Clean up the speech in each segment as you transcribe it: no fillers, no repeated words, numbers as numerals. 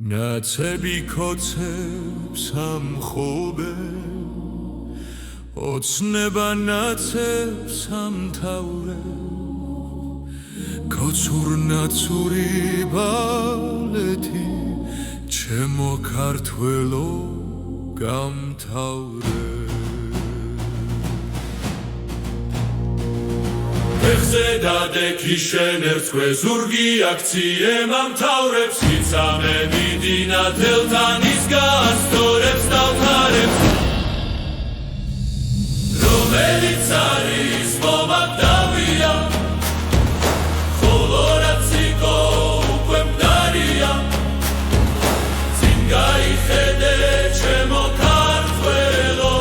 ნაცები ქოცებს ამხობე ოცნება ნაცებს ამთავრე კოცურნაცური ბალეთი ჩემო ქართველო გამთავრე ეხზე დადექი შენ ერთხე ზურგი აქციე მომთავრებს იცამე მიდინა თელთან ის გასწორებს დავთარებს რომელიც არის მომაკვდავია ხოლო რაც იყო უკვე მდარია წინ გაიხედე ჩემო ქართველო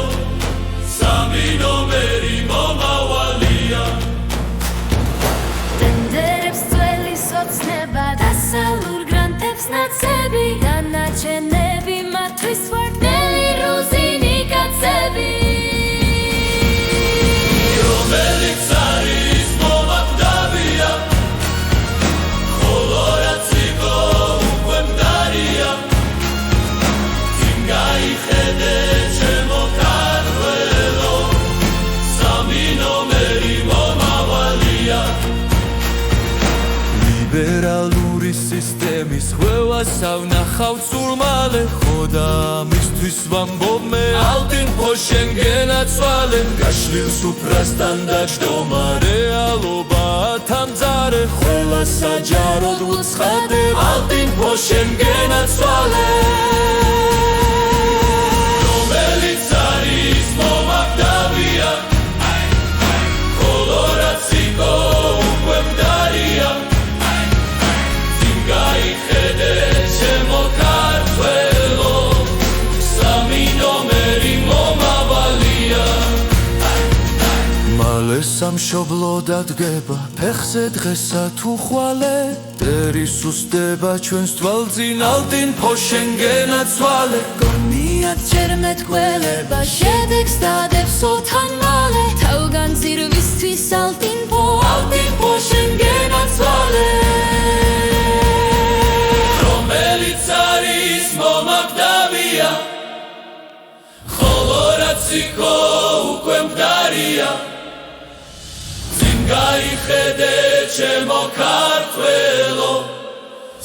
სამი ნომერი მომავალია დასალურ გრანტებს ნაცები განაჩენები მათთვის ვარდნელი რუზინი კაცები რომელიც არის მომაკვდავია ხოლო რაც იყო უკვე მდარია წინ გაიხედე ჩემო ქართველო სამი ნომერი მომავალია ლიბერალური სისტემის ხვევას ავნახავ სულმალე ხოდა მისთვის ვამბობ მე ალტინფო შენ გენაცვალე გაშლილ სუფრასთან დაჯდომა რეალობაა თამძარე ყველა საჯაროდ უცხადებ ალტინფო შენ გენაცვალე რომელიც არის მომაკვდავია ხოლო რაც იყო უკვე მდარია გაიხედე ჩემო ქართველო სამი ნომერი მომავალია მალე სამშობლო დადგება ფეხზე დღესა თუ ხვალე ტერი სუსტდება ჩვენს თვალწინ ალტინფო შენ გენაცვალე გონიათ ჯერ მეტყველება შედეგს დადებს ოთან მალე თავგან ძირვისთვის ალტინფო შენ გენაცვალე რომელიც არის მომაკვდავია ხოლო რაც იყო უკვე მდარია წინ გაიხედე ჩემო ქართველო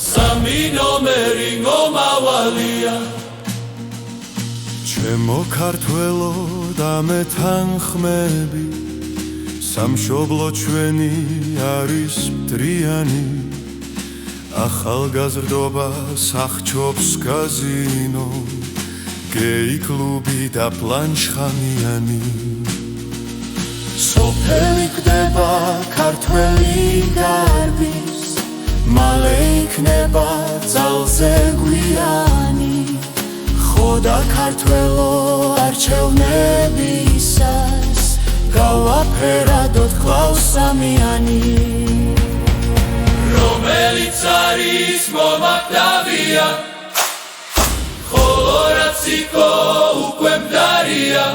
სამი ნომერი მომავალია ჩემო ქართველო და მე თანხმები სამშობლო ჩვენი არის მტრიანი ახალგაზრდობას აღჭობს კაზინო გეი კლუბი და პლანშხამიანი სოფელი ხდება ქართველი დარბის მალე იქნება ძალზე გვიანი ხოდა ქართველო არჩევნებისას გავაფერადოთ ყლავსამიანი რომელიც არის მომაკვდავია ხოლო რაც იყო უკვე მდარია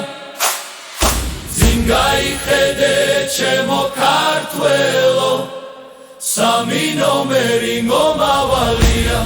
წინ გაიხედე ჩემო ქართველო სამი ნომერი მომავალია